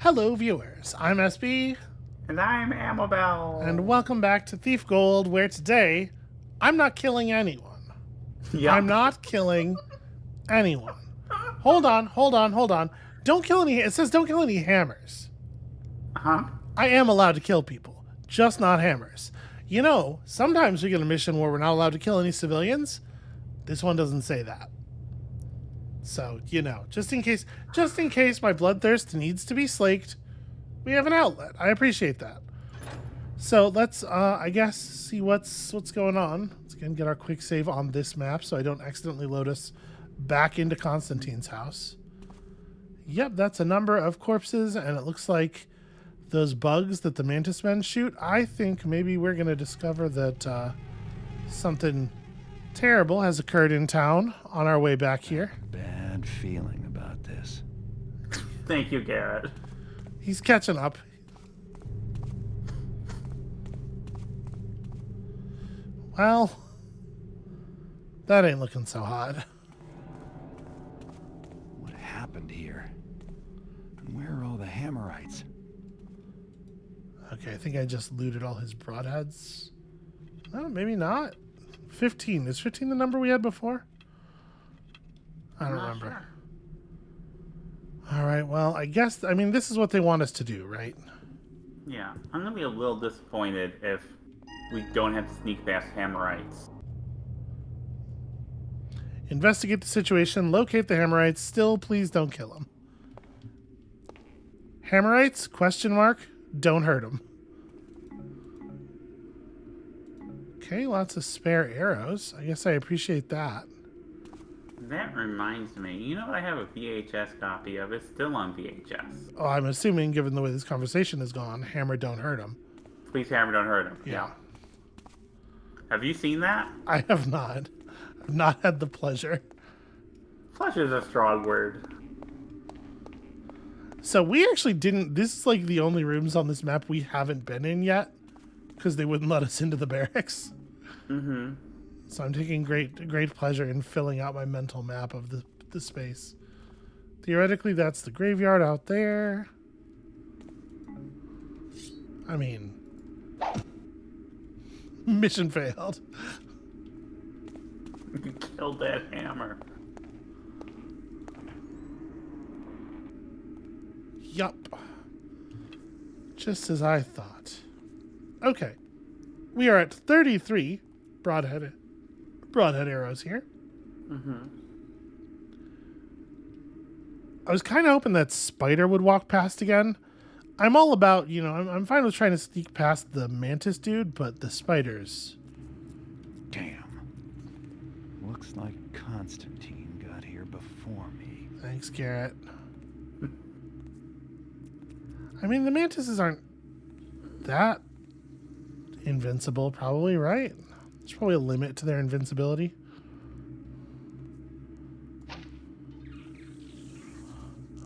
Hello, viewers. I'm SB, And I'm Amabel. and welcome back to Thief Gold, where today I'm not killing anyone. Yep. I'm not killing anyone. Hold on. Don't kill any. It says don't kill any hammers. Huh? I am allowed to kill people, just not hammers. You know, sometimes we get a mission where we're not allowed to kill any civilians. This one doesn't say that. So, you know, just in case my bloodthirst needs to be slaked, we have an outlet. I appreciate that. So let's, I guess, see what's going on. Let's again get our quick save on this map so I don't accidentally load us back into Constantine's house. Yep, that's a number of corpses, and it looks like those bugs that the mantis men shoot. I think maybe we're going to discover that something terrible has occurred in town on our way back here. Bad feeling about this. Thank you, Garrett. He's catching up. Well, that ain't looking so hot. What happened here? And where are all the Hammerites? Okay, I think I just looted all his broadheads. No, maybe not. 15. Is 15 the number we had before? I don't remember. Sure. All right, well, I guess, I mean, this is what they want us to do, right? Yeah, I'm gonna be a little disappointed if we don't have to sneak past Hammerites. Investigate the situation, locate the Hammerites, still please don't kill them. Hammerites? Question mark. Don't hurt them. Okay, lots of spare arrows. I guess I appreciate that. That reminds me, you know what I have a VHS copy of? It's still on VHS. Oh, I'm assuming, given the way this conversation has gone, hammer don't hurt him. Please hammer, don't hurt him. Yeah. Have you seen that? I have not. I've not had the pleasure. Flesh is a strong word. So we actually didn't. This is like the only rooms on this map we haven't been in yet because they wouldn't let us into the barracks. Mm-hmm. So I'm taking great pleasure in filling out my mental map of the space. Theoretically, that's the graveyard out there. I mean, mission failed. You killed that hammer. Yup. Just as I thought. Okay. We are at 33 broadhead arrows here. Mm-hmm. I was kind of hoping that spider would walk past again. I'm all about, you know, I'm fine with trying to sneak past the mantis dude, but the spiders. Damn. Looks like Constantine got here before me. Thanks, Garrett. I mean, the mantises aren't that invincible, probably, right? There's probably a limit to their invincibility.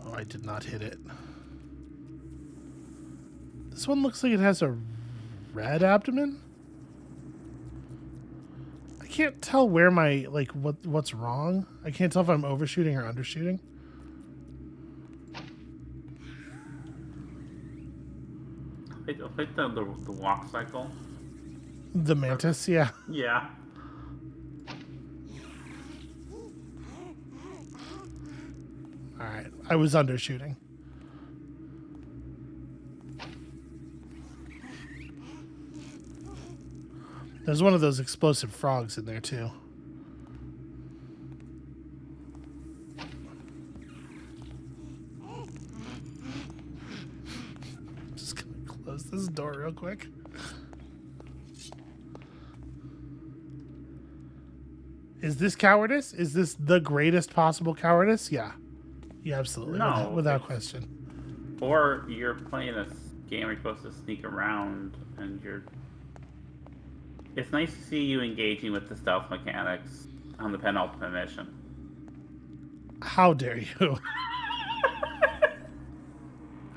Oh, I did not hit it. This one looks like it has a red abdomen. I can't tell where my, like, what's wrong. I can't tell if I'm overshooting or undershooting. I like the walk cycle. The mantis, yeah. Yeah. All right, I was undershooting. There's one of those explosive frogs in there too. Just gonna close this door real quick. Is this cowardice? Is this the greatest possible cowardice? Yeah. Yeah, absolutely. No, without question. Or you're playing a game where you're supposed to sneak around and you're... It's nice to see you engaging with the stealth mechanics on the penultimate mission. How dare you?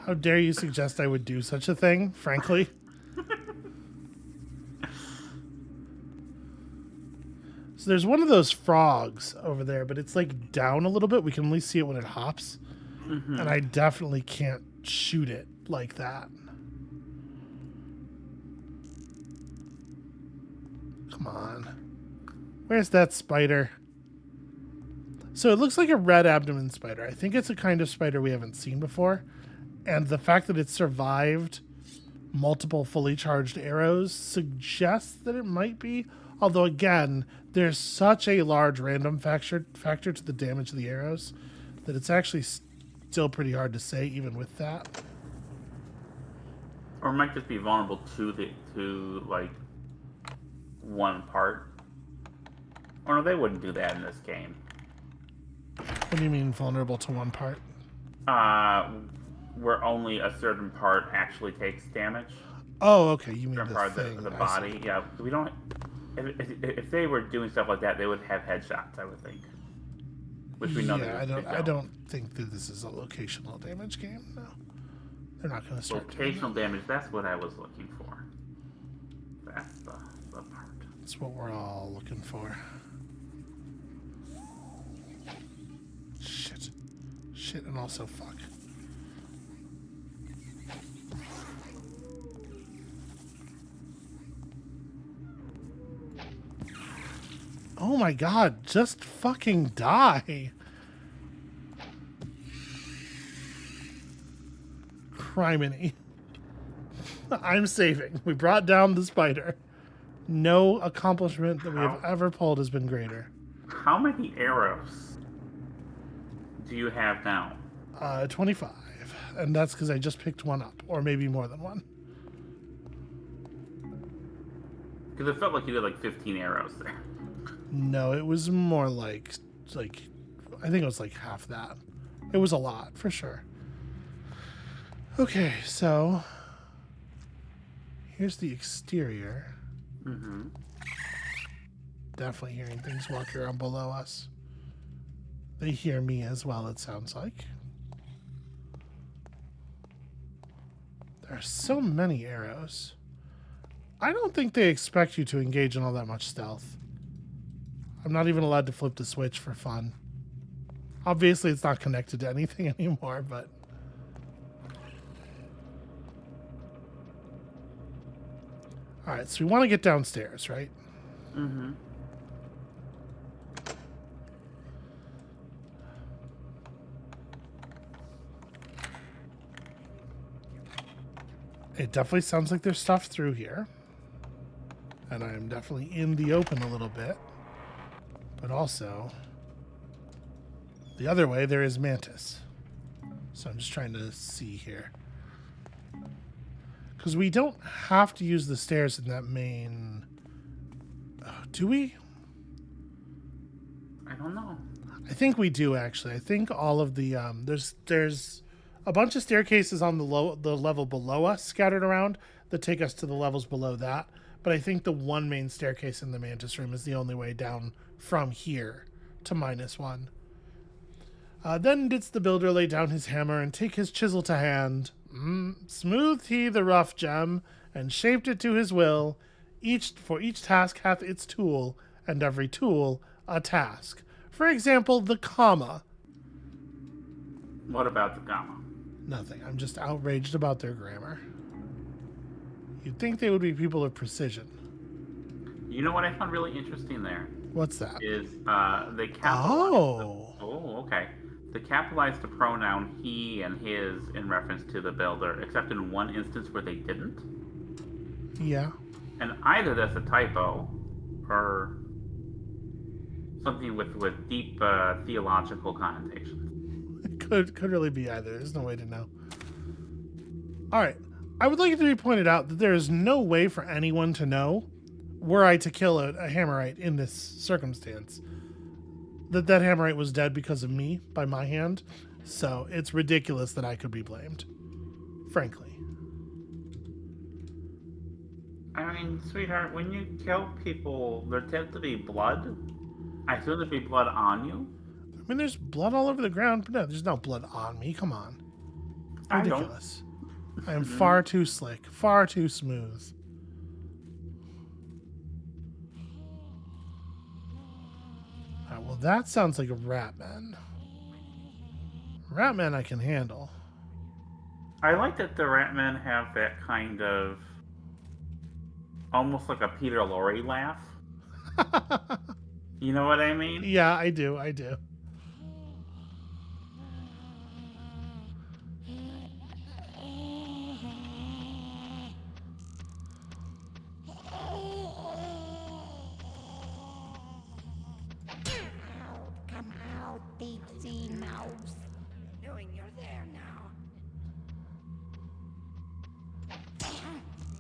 How dare you suggest I would do such a thing, frankly? So there's one of those frogs over there, but it's like down a little bit. We can only see it when it hops. And I definitely can't shoot it like that. Come on. Where's that spider? So it looks like a red abdomen spider. I think it's a kind of spider we haven't seen before. And the fact that it survived multiple fully charged arrows suggests that it might be. Although, again, there's such a large random factor to the damage of the arrows that it's actually still pretty hard to say, even with that. Or it might just be vulnerable to like one part. Or no, they wouldn't do that in this game. What do you mean vulnerable to one part? Where only a certain part actually takes damage. Oh, okay. You mean Certain the part thing. of the body. Yeah, we don't. If they were doing stuff like that, they would have headshots, I would think. Which we know. Yeah, I don't think that this is a locational damage game. No, they're not going to start. Locational damage. That's what I was looking for. That's the part. That's what we're all looking for. Shit, and also fuck. Oh my god, just fucking die. Criminy. I'm saving. We brought down the spider. No accomplishment that we have ever pulled has been greater. How many arrows do you have now? 25. And that's because I just picked one up, or maybe more than one. Because it felt like you did like 15 arrows there. No, it was more like I think it was like half that. It was a lot, for sure. Okay, so here's the exterior. Mm-hmm. Definitely hearing things walking around below us. They hear me as well, it sounds like. There are so many arrows. I don't think they expect you to engage in all that much stealth. I'm not even allowed to flip the switch for fun. Obviously, it's not connected to anything anymore, but... Alright, so we want to get downstairs, right? Mm-hmm. It definitely sounds like there's stuff through here. And I'm definitely in the open a little bit. But also, the other way, there is Mantis. So I'm just trying to see here. Because we don't have to use the stairs in that main... do we? I don't know. I think we do, actually. I think all of the... there's a bunch of staircases on the level below us scattered around that take us to the levels below that. But I think the one main staircase in the Mantis room is the only way down from here to -1. Then didst the builder lay down his hammer and take his chisel to hand. Smoothed he the rough gem and shaped it to his will. For each task hath its tool, and every tool a task. For example, the comma. What about the comma? Nothing. I'm just outraged about their grammar. You'd think they would be people of precision. You know what I found really interesting there? What's that? Is they capitalized okay. They capitalized the pronoun he and his in reference to the builder, except in one instance where they didn't. Yeah. And either that's a typo or something with deep theological connotations. It could really be either. There's no way to know. All right. I would like it to be pointed out that there is no way for anyone to know, were I to kill a Hammerite in this circumstance, that Hammerite was dead because of me, by my hand. So it's ridiculous that I could be blamed. Frankly. I mean, sweetheart, when you kill people, there tends to be blood. I assume there'd be blood on you. I mean, there's blood all over the ground, but no, there's no blood on me. Come on. Ridiculous. I am far too slick, far too smooth. All right, well, that sounds like a rat, man. Ratman I can handle. I like that the Ratmen have that kind of almost like a Peter Lorre laugh. You know what I mean? Yeah, I do. I do. Come out, big sea mouse. Knowing you're there now.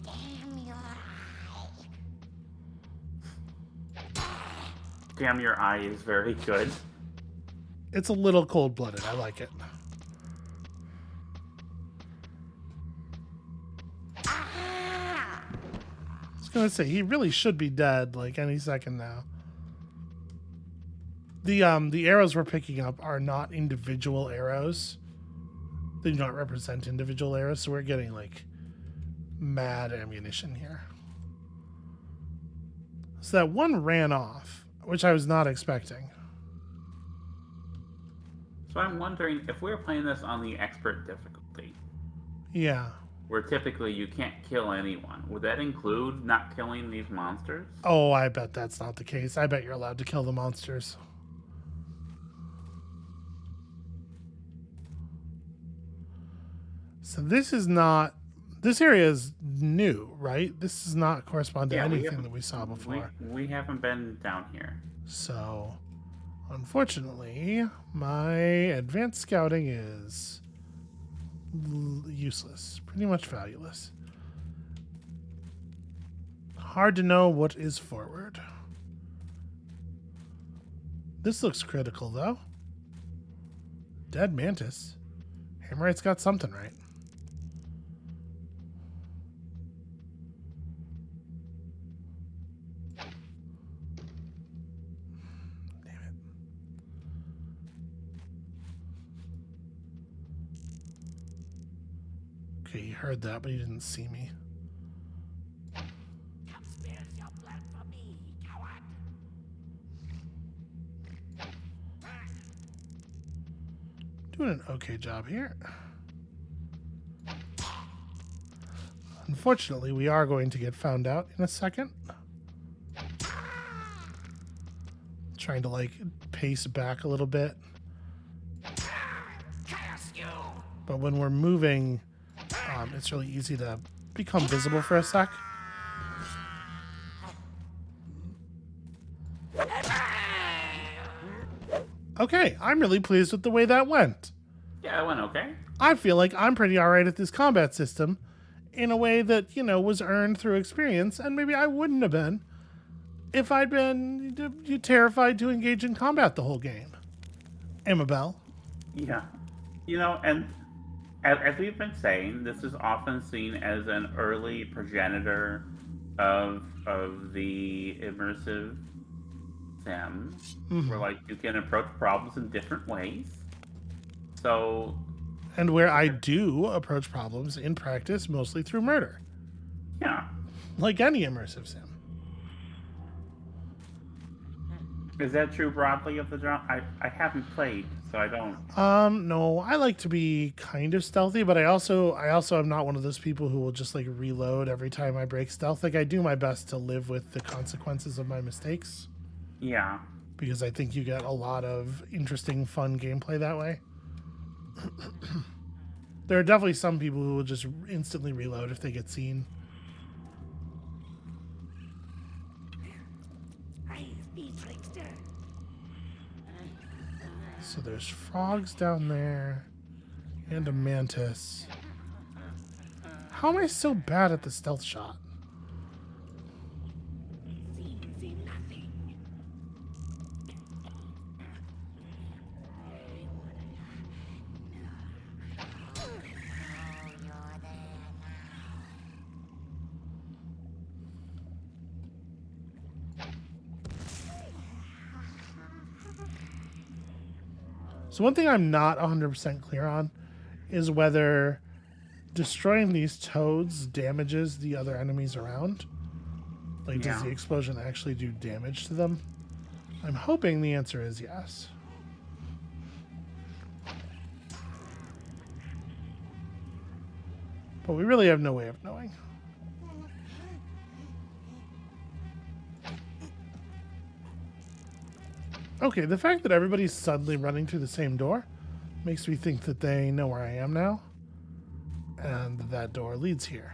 Damn your eye. Damn, your eye is very good. It's a little cold-blooded. I like it. Ah! I was gonna say he really should be dead like any second now. The arrows we're picking up are not individual arrows. They do not represent individual arrows, so we're getting like mad ammunition here. So that one ran off, which I was not expecting. So I'm wondering if we're playing this on the expert difficulty, Yeah. where typically you can't kill anyone, would that include not killing these monsters? Oh, I bet that's not the case. I bet you're allowed to kill the monsters. So this area is new, right? This does not correspond to Yeah, we anything haven't- that we saw before. We haven't been down here. So, unfortunately, my advanced scouting is useless. Pretty much valueless. Hard to know what is forward. This looks critical, though. Dead mantis. Hammerites got something right. Damn it. Okay, he heard that, but he didn't see me. Come spill your blood for me, coward. Doing an okay job here. Unfortunately, we are going to get found out in a second. Trying to like pace back a little bit. Curse you! But when we're moving, it's really easy to become visible for a sec. Okay, I'm really pleased with the way that went. Yeah, it went okay. I feel like I'm pretty alright at this combat system in a way that, you know, was earned through experience, and maybe I wouldn't have been if I'd been terrified to engage in combat the whole game. Amabel. Yeah. You know, and as we've been saying, this is often seen as an early progenitor of the immersive sim, where like you can approach problems in different ways. So, And where I do approach problems in practice mostly through murder, yeah. like any immersive sim. Is that true broadly of the genre? I haven't played, so I don't. No, I like to be kind of stealthy, but I also am not one of those people who will just like reload every time I break stealth. Like I do my best to live with the consequences of my mistakes, Yeah. because I think you get a lot of interesting, fun gameplay that way. There are definitely some people who will just instantly reload if they get seen. I be trickster. So there's frogs down there and a mantis. How am I so bad at the stealth shot? See nothing. So one thing I'm not 100% clear on is whether destroying these toads damages the other enemies around. Like, does Yeah. the explosion actually do damage to them? I'm hoping the answer is yes. But we really have no way of knowing. Okay, the fact that everybody's suddenly running through the same door makes me think that they know where I am now. And that door leads here.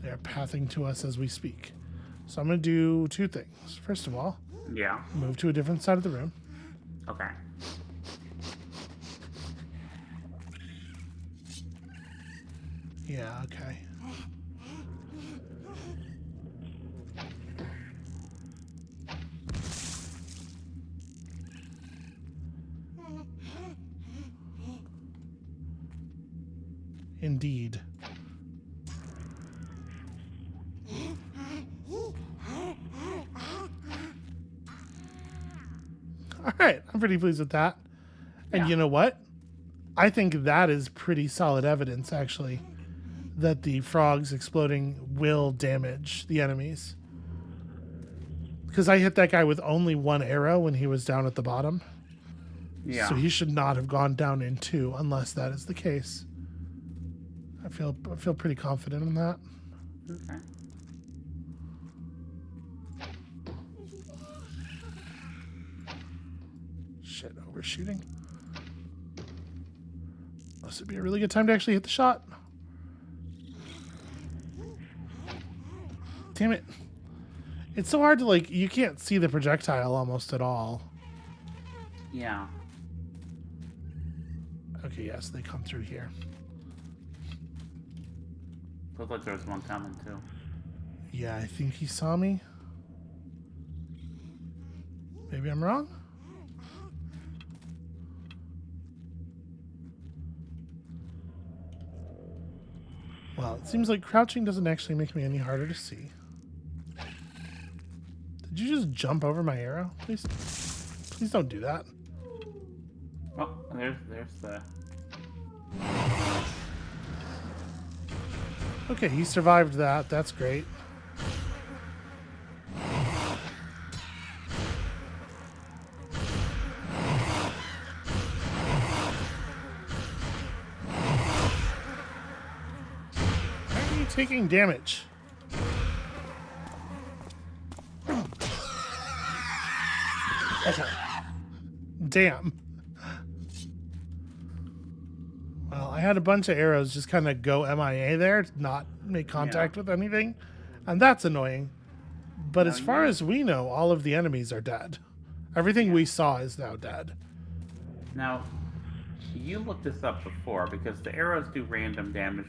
They're pathing to us as we speak. So I'm going to do two things. First of all, Yeah. move to a different side of the room. Okay. Yeah, okay. Indeed. All right, I'm pretty pleased with that. And Yeah. you know what? I think that is pretty solid evidence, actually, that the frogs exploding will damage the enemies. Because I hit that guy with only one arrow when he was down at the bottom. Yeah. So he should not have gone down in two, unless that is the case. I feel pretty confident in that. Okay. Shit, overshooting. This would be a really good time to actually hit the shot. Damn it. It's so hard to, like, you can't see the projectile almost at all. Yeah. Okay, yes, they come through here. Looks like there was one coming too. Yeah, I think he saw me. Maybe I'm wrong? Well, it seems like crouching doesn't actually make me any harder to see. Did you just jump over my arrow? Please, please don't do that. Oh, there's the. Okay, he survived that. That's great. Why are you taking damage? Damn. Well, I had a bunch of arrows just kind of go MIA there, not make contact with anything. And that's annoying. But No, as far you- as we know, all of the enemies are dead. Everything we saw is now dead. Now, you looked this up before because the arrows do random damage.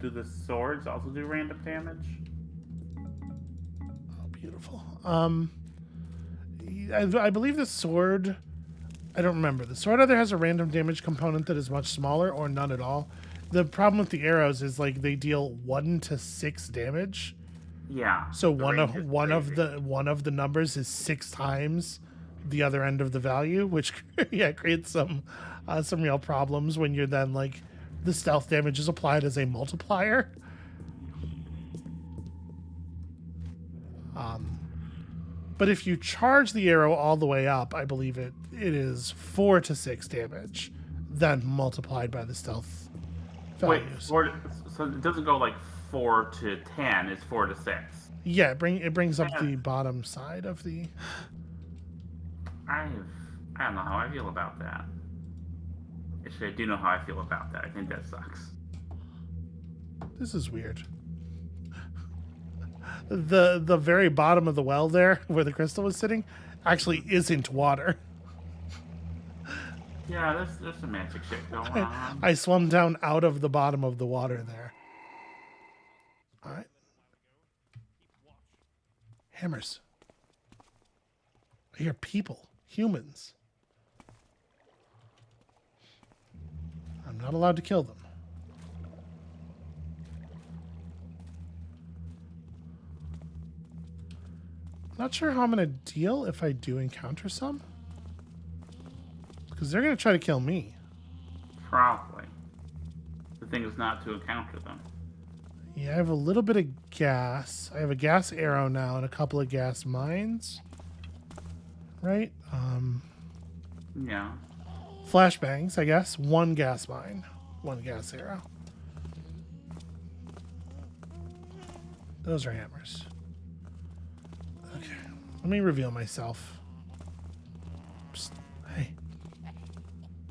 Do the swords also do random damage? Oh, beautiful. I believe the sword... I don't remember. The sword either has a random damage component that is much smaller or none at all. The problem with the arrows is, like, they deal 1 to 6 damage. Yeah. So the one range is crazy. one of the numbers is 6 times the other end of the value, which creates some real problems when you're then, like, the stealth damage is applied as a multiplier. But if you charge the arrow all the way up, I believe it is 4 to 6 damage, then multiplied by the stealth Wait, values. so it doesn't go like 4 to 10. It's 4 to 6. Yeah, it brings up Yeah. the bottom side of the... I don't know how I feel about that. Actually, I do know how I feel about that. I think that sucks. This is weird. The very bottom of the well there, where the crystal was sitting, actually isn't water. Yeah, there's some magic shit going on. I swum down out of the bottom of the water there. All right. Hammers. I hear people. Humans. I'm not allowed to kill them. Not sure how I'm going to deal if I do encounter some. Because they're going to try to kill me. Probably. The thing is not to encounter them. Yeah, I have a little bit of gas. I have a gas arrow now and a couple of gas mines. Right? Yeah. Flashbangs, I guess. 1 gas mine. 1 gas arrow. Those are hammers. Okay. Let me reveal myself. Psst. Hey.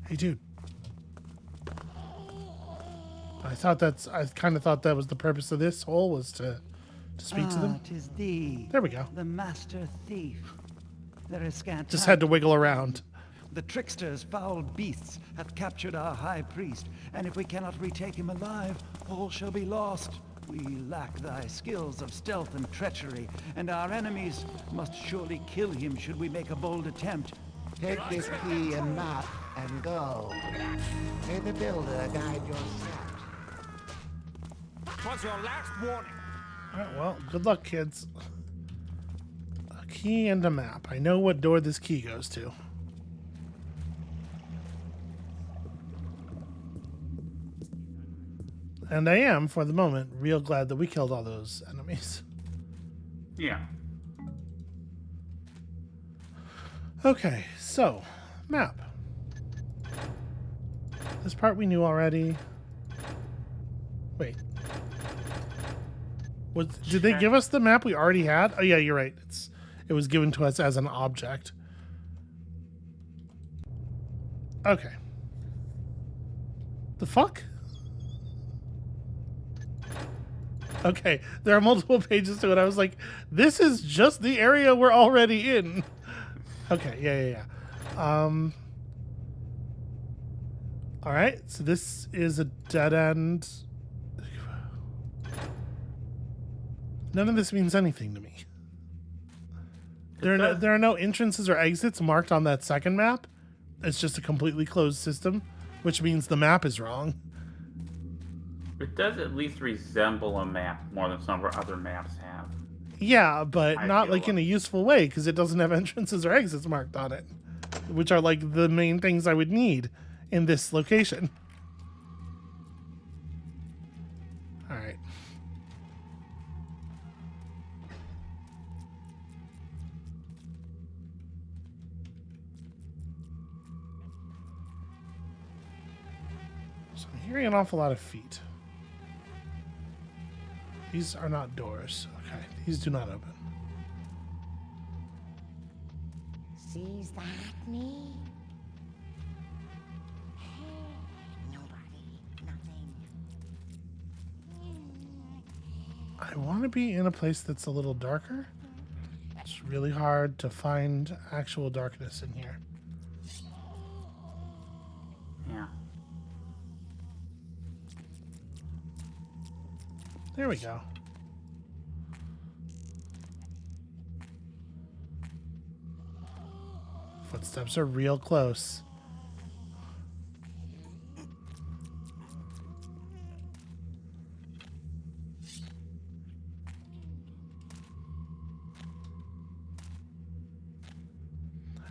Hey, dude. I kind of thought that was the purpose of this hole, was to speak to them. 'Tis thee, There we go. the master thief. There is scant Just time. had to wiggle around. The tricksters, foul beasts, hath captured our high priest, and if we cannot retake him alive, all shall be lost. We lack thy skills of stealth and treachery, and our enemies must surely kill him should we make a bold attempt. Take this key and map and go. May the builder guide your steps. Was your last warning. Alright, well, good luck, kids. A key and a map. I know what door this key goes to. And I am, for the moment, real glad that we killed all those enemies. Yeah. Okay, so, map. This part we knew already. Wait. Did they give us the map we already had? Oh yeah, you're right. It was given to us as an object. Okay. The fuck? Okay, there are multiple pages to it. I was like, this is just the area we're already in. Okay, yeah. All right, so this is a dead end. None of this means anything to me. There are no entrances or exits marked on that second map. It's just a completely closed system, which means the map is wrong. It does at least resemble a map more than some of our other maps have. Yeah, but I not feel like in a useful way, because it doesn't have entrances or exits marked on it, which are like the main things I would need in this location. All right. So I'm hearing an awful lot of feet. These are not doors. Okay, these do not open. Sees that me? Nobody. Nothing. I want to be in a place that's a little darker. It's really hard to find actual darkness in here. Yeah. There we go. Footsteps are real close.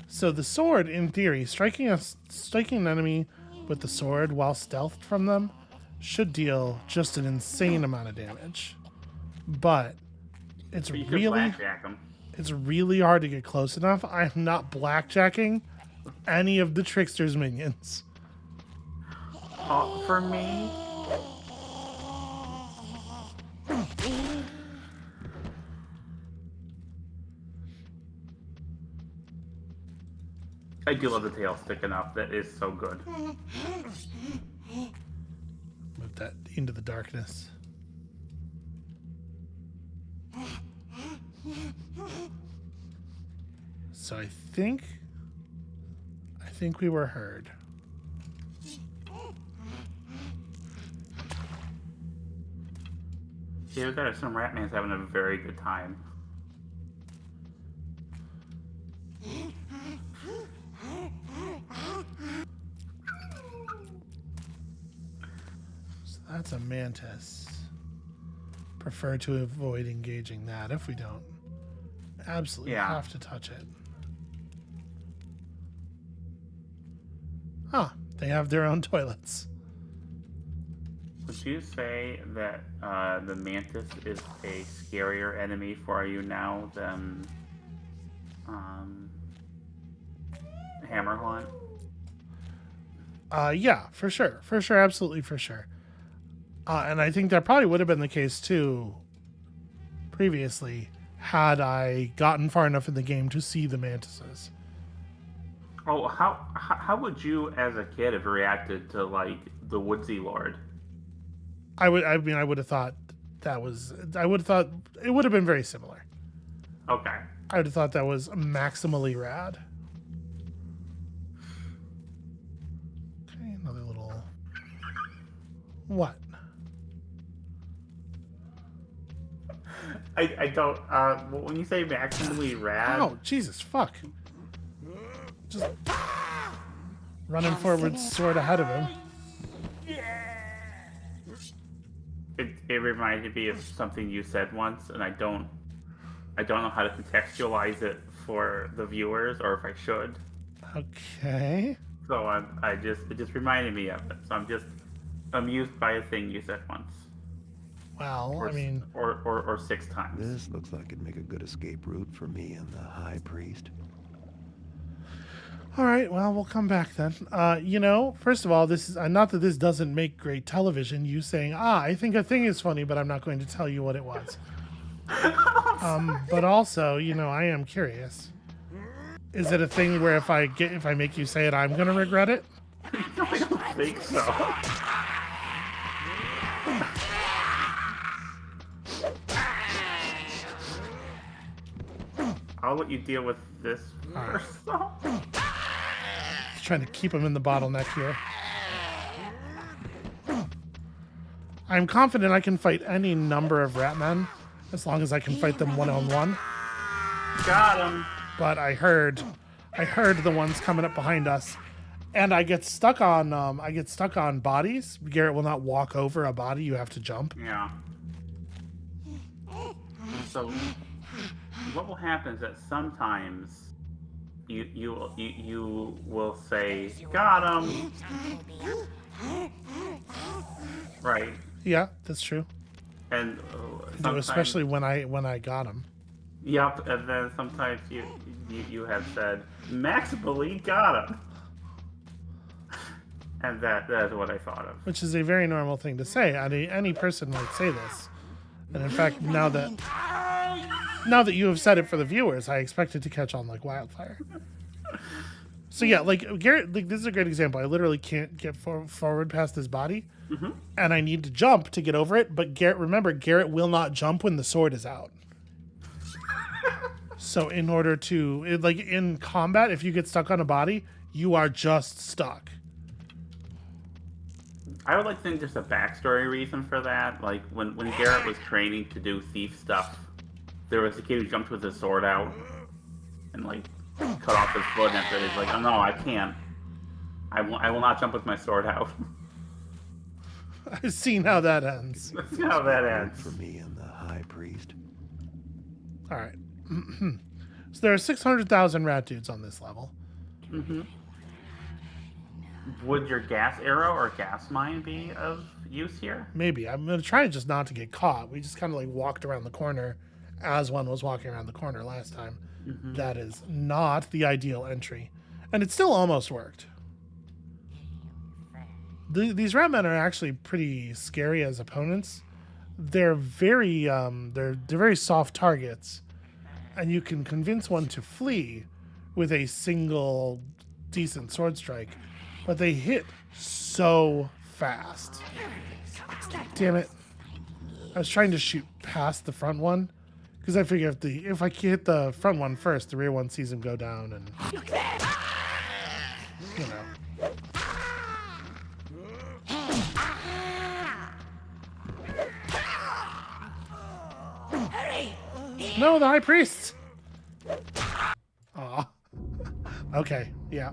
So the sword, in theory, striking an enemy with the sword while stealthed from them should deal just an insane amount of damage. But it's But you could really blackjack 'em. it's really hard to get close enough. I am not blackjacking any of the trickster's minions. For me, I do love the tail sticking up. That is so good. Move that into the darkness. So I think we were heard. Yeah, we got some Ratman's having a very good time. So that's a mantis. Prefer to avoid engaging that if we don't absolutely Yeah. have to touch it. Huh, they have their own toilets. Would you say that the mantis is a scarier enemy for you now than Hammerhunt? Yeah, for sure, absolutely for sure. And I think that probably would have been the case too previously had I gotten far enough in the game to see the mantises. Oh, how would you, as a kid, have reacted to like the Woodsy Lord? I would have thought that was. I would have thought it would have been very similar. Okay. I would have thought that was maximally rad. Okay, another little. What? I don't. When you say maximally rad, Oh, Jesus, fuck. Just running forward, sword ahead of him. it reminded me of something you said once, and I don't know how to contextualize it for the viewers, or if I should. Okay. So it just reminded me of it. So I'm just amused by a thing you said once. Well, Or, I mean, or 6 times. This looks like it'd make a good escape route for me and the High Priest. all right. Well, we'll come back then. First of all, this is not that this doesn't make great television. You saying, I think a thing is funny, but I'm not going to tell you what it was. But also, I am curious. Is it a thing where if I make you say it, I'm gonna regret it? I don't think so. I'll let you deal with this first. Just trying to keep him in the bottleneck here. I'm confident I can fight any number of Ratmen, as long as I can fight them one-on-one. Got him. But I heard the ones coming up behind us, and I get stuck on bodies. Garrett will not walk over a body. You have to jump. Yeah. So, what will happen is that sometimes you will say, "Got him." Right. Yeah, that's true. And Especially when I got him. Yep. And then sometimes you have said, "Maximally got him," and that is what I thought of. Which is a very normal thing to say. Any person might say this. And in fact, now that you have said it for the viewers, I expect it to catch on like wildfire. So yeah, like Garrett, like this is a great example. I literally can't get forward past his body, and I need to jump to get over it. But Garrett will not jump when the sword is out. So in order to, in combat, if you get stuck on a body, you are just stuck. I would like to think there's a backstory reason for that. Like when Garrett was training to do thief stuff, there was a kid who jumped with his sword out and like cut off his foot, and after he's like, "Oh no, I can't. I will not jump with my sword out." I've seen how that ends. That's how that ends. For me and the High Priest. All right. So there are 600,000 rat dudes on this level. Would your gas arrow or gas mine be of use here? Maybe. I'm going to try just not to get caught. We just kind of like walked around the corner as one was walking around the corner last time. That is not the ideal entry. And it still almost worked. These rat men are actually pretty scary as opponents. They're very they're very soft targets, and you can convince one to flee with a single decent sword strike, but they hit so fast. Damn it. I was trying to shoot past the front one because I figure if I hit the front one first, the rear one sees him go down, and you know. No, the High Priest. Aw. Okay, yeah.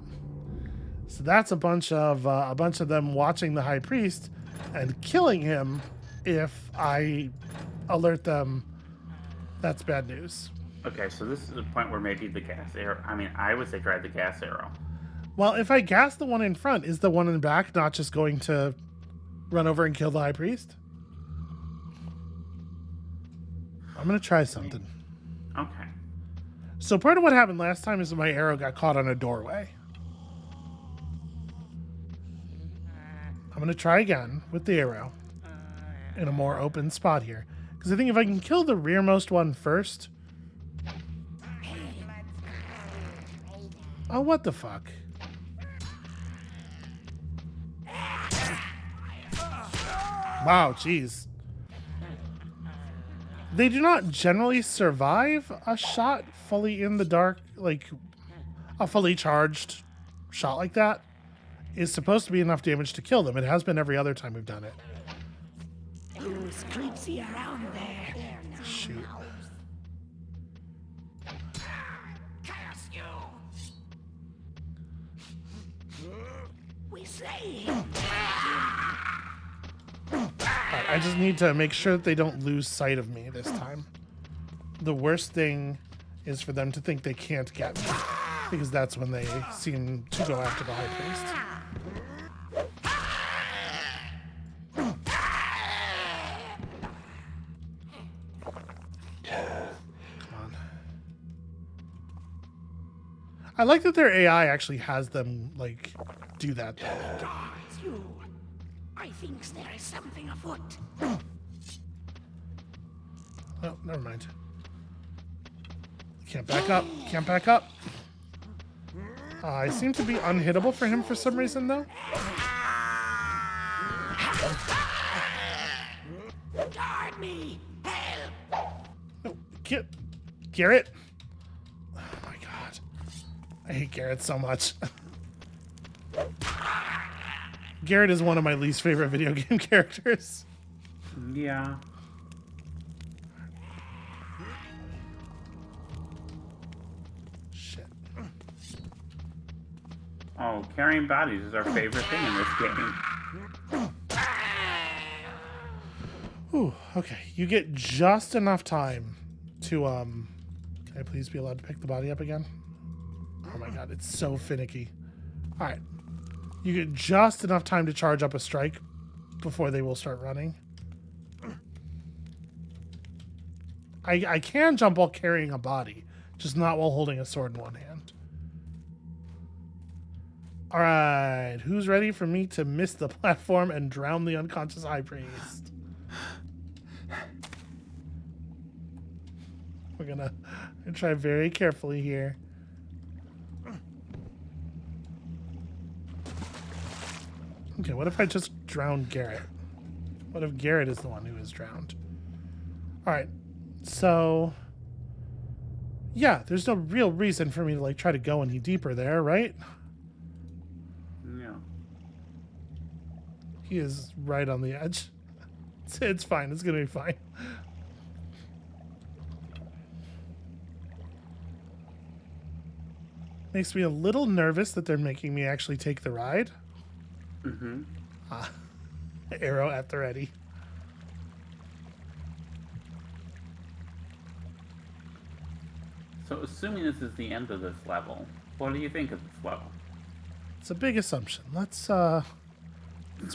So that's a bunch of them watching the High Priest and killing him if I alert them. That's bad news. Okay, so this is the point where maybe the gas arrow. I mean, I would say try the gas arrow. Well, if I gas the one in front, is the one in the back not just going to run over and kill the High Priest? I'm going to try something. Okay. So part of what happened last time is my arrow got caught on a doorway. I'm going to try again with the arrow in a more open spot here. Because I think if I can kill the rearmost one first... Oh, what the fuck? Wow, jeez. They do not generally survive a shot fully in the dark, like a fully charged shot like that is supposed to be enough damage to kill them. It has been every other time we've done it. Who's creepsy around there? Shoot. Curse you! We slay him. Alright, I just need to make sure that they don't lose sight of me this time. The worst thing is for them to think they can't get me, because that's when they seem to go after the High Priest. Come on. I like that their AI actually has them, like, do that. Guards, you. I think there is something afoot. Oh, never mind. Can't back up. Can't back up. I seem to be unhittable for him for some reason, though. Guard me! Help! No, Garrett. Oh my god. I hate Garrett so much. Garrett is one of my least favorite video game characters. Yeah. Shit. Oh, carrying bodies is our favorite thing in this game. Ooh, okay. You get just enough time to, can I please be allowed to pick the body up again? Oh my god, it's so finicky. Alright. You get just enough time to charge up a strike before they will start running. I can jump while carrying a body, just not while holding a sword in one hand. Alright, who's ready for me to miss the platform and drown the unconscious High Priest? We're gonna try very carefully here. Okay, what if I just drown Garrett? What if Garrett is the one who is drowned? Alright, so... yeah, there's no real reason for me to, like, try to go any deeper there, right? Yeah. He is right on the edge. It's fine, it's gonna be fine. Makes me a little nervous that they're making me actually take the ride. Mm-hmm. Arrow at the ready. So, assuming this is the end of this level, what do you think of this level? It's a big assumption. Let's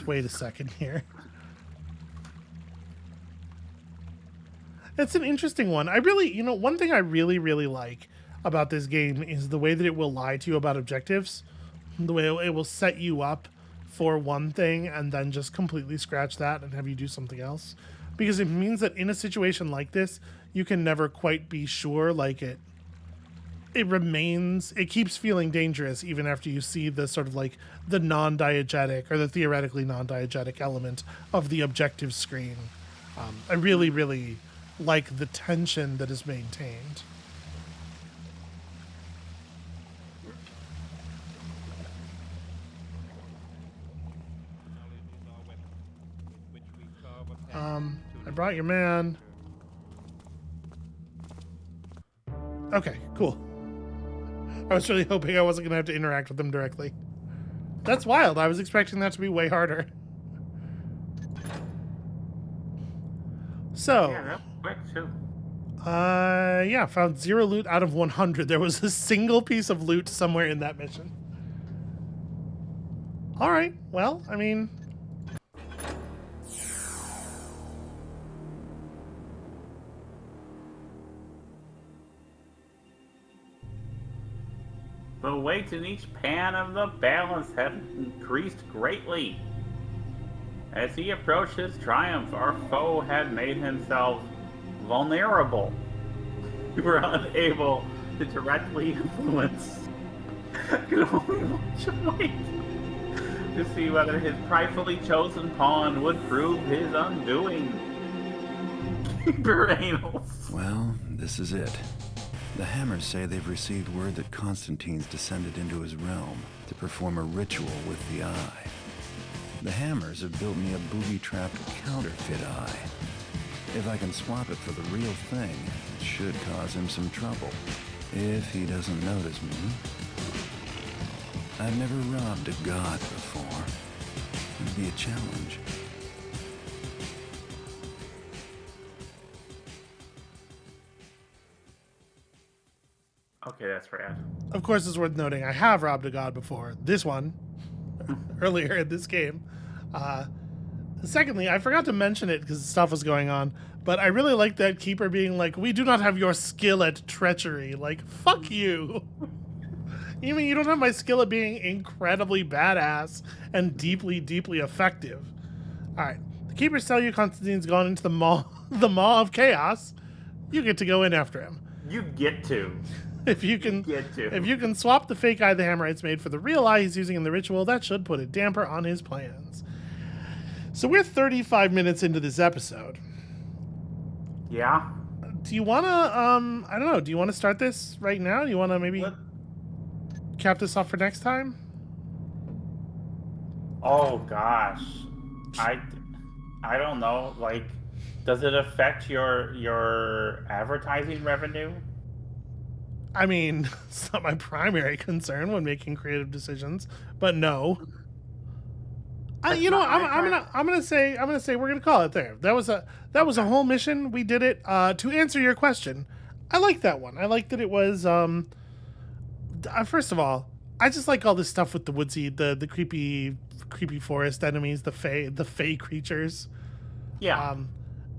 wait a second here. It's an interesting one. I really, one thing I really, really like about this game is the way that it will lie to you about objectives. The way it will set you up for one thing and then just completely scratch that and have you do something else. Because it means that in a situation like this, you can never quite be sure, like it keeps feeling dangerous even after you see the sort of like the non-diegetic or the theoretically non-diegetic element of the objective screen. I really, really like the tension that is maintained. I brought your man. Okay, cool. I was really hoping I wasn't going to have to interact with them directly. That's wild. I was expecting that to be way harder. So, Yeah, that's quick too. yeah, found 0 loot out of 100. There was a single piece of loot somewhere in that mission. All right. Well, I mean, The weight in each pan of the balance had increased greatly. As he approached his triumph, our foe had made himself vulnerable. We were unable to directly influence. Could only watch and wait to see whether his pridefully chosen pawn would prove his undoing. Keeper Anals. Well, this is it. The Hammers say they've received word that Constantine's descended into his realm to perform a ritual with the eye. The Hammers have built me a booby-trapped counterfeit eye. If I can swap it for the real thing, it should cause him some trouble. If he doesn't notice me. I've never robbed a god before. It'd be a challenge. Okay, that's rad. Of course, it's worth noting I have robbed a god before. This one, earlier in this game. Secondly, I forgot to mention it because stuff was going on, but I really like that Keeper being like, we do not have your skill at treachery. Like, fuck you. You mean you don't have my skill at being incredibly badass and deeply, deeply effective? All right. The Keepers tell you Constantine's gone into the maw of chaos. You get to go in after him. You get to. If you can swap the fake eye the Hammerites made for the real eye he's using in the ritual, that should put a damper on his plans. So we're 35 minutes into this episode. Yeah. Do you want to, I don't know, do you want to start this right now? Do you want to maybe cap this off for next time? Oh, gosh. I don't know. Like, does it affect your advertising revenue? I mean, it's not my primary concern when making creative decisions, but no. You know what? I'm gonna say we're gonna call it there. That was a whole mission. We did it. To answer your question, I like that one. I like that it was. First of all, I just like all this stuff with the woodsy, the creepy forest enemies, the fey creatures. Yeah.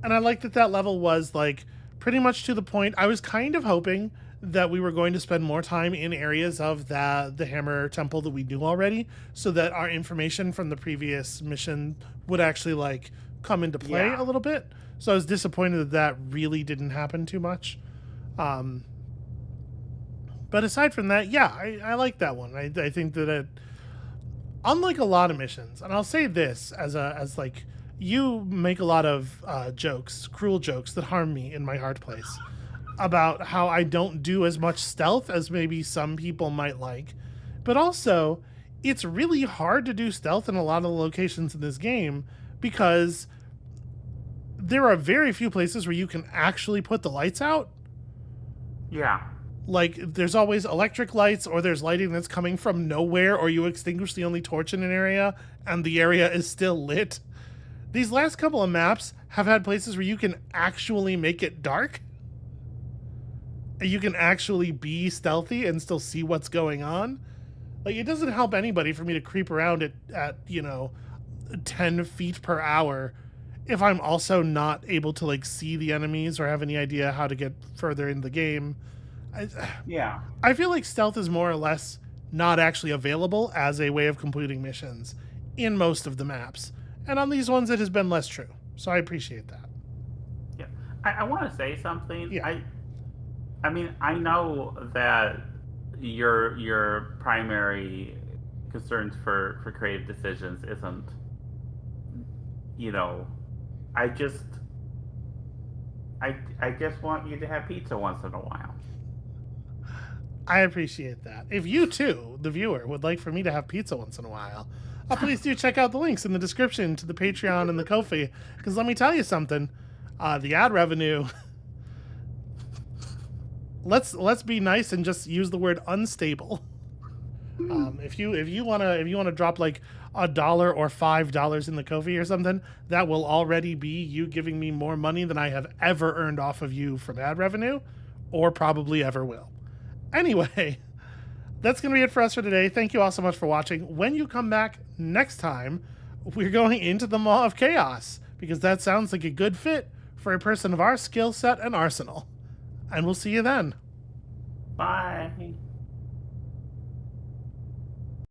And I like that level was like pretty much to the point. I was kind of hoping that we were going to spend more time in areas of the Hammer Temple that we knew already, so that our information from the previous mission would actually like come into play a little bit. So I was disappointed that really didn't happen too much. But aside from that, yeah, I like that one. I think that it, unlike a lot of missions, and I'll say this as like, you make a lot of jokes, cruel jokes that harm me in my heart place, about how I don't do as much stealth as maybe some people might like. But also, it's really hard to do stealth in a lot of the locations in this game because there are very few places where you can actually put the lights out. Yeah. Like, there's always electric lights, or there's lighting that's coming from nowhere, or you extinguish the only torch in an area and the area is still lit. These last couple of maps have had places where you can actually make it dark. You can actually be stealthy and still see what's going on. Like, it doesn't help anybody for me to creep around at 10 feet per hour if I'm also not able to like see the enemies or have any idea how to get further in the game. I feel like stealth is more or less not actually available as a way of completing missions in most of the maps. And on these ones, it has been less true. So I appreciate that. Yeah. I want to say something. Yeah. I mean, I know that your primary concerns for creative decisions isn't, I just want you to have pizza once in a while. I appreciate that. If you too, the viewer, would like for me to have pizza once in a while, please do check out the links in the description to the Patreon and the Ko-fi, because let me tell you something, the ad revenue. Let's be nice and just use the word unstable. If you wanna drop like $1 or $5 in the Ko-fi or something, that will already be you giving me more money than I have ever earned off of you from ad revenue, or probably ever will. Anyway, that's going to be it for us for today. Thank you all so much for watching. When you come back next time, we're going into the Maw of Chaos, because that sounds like a good fit for a person of our skill set and arsenal. And we'll see you then. Bye.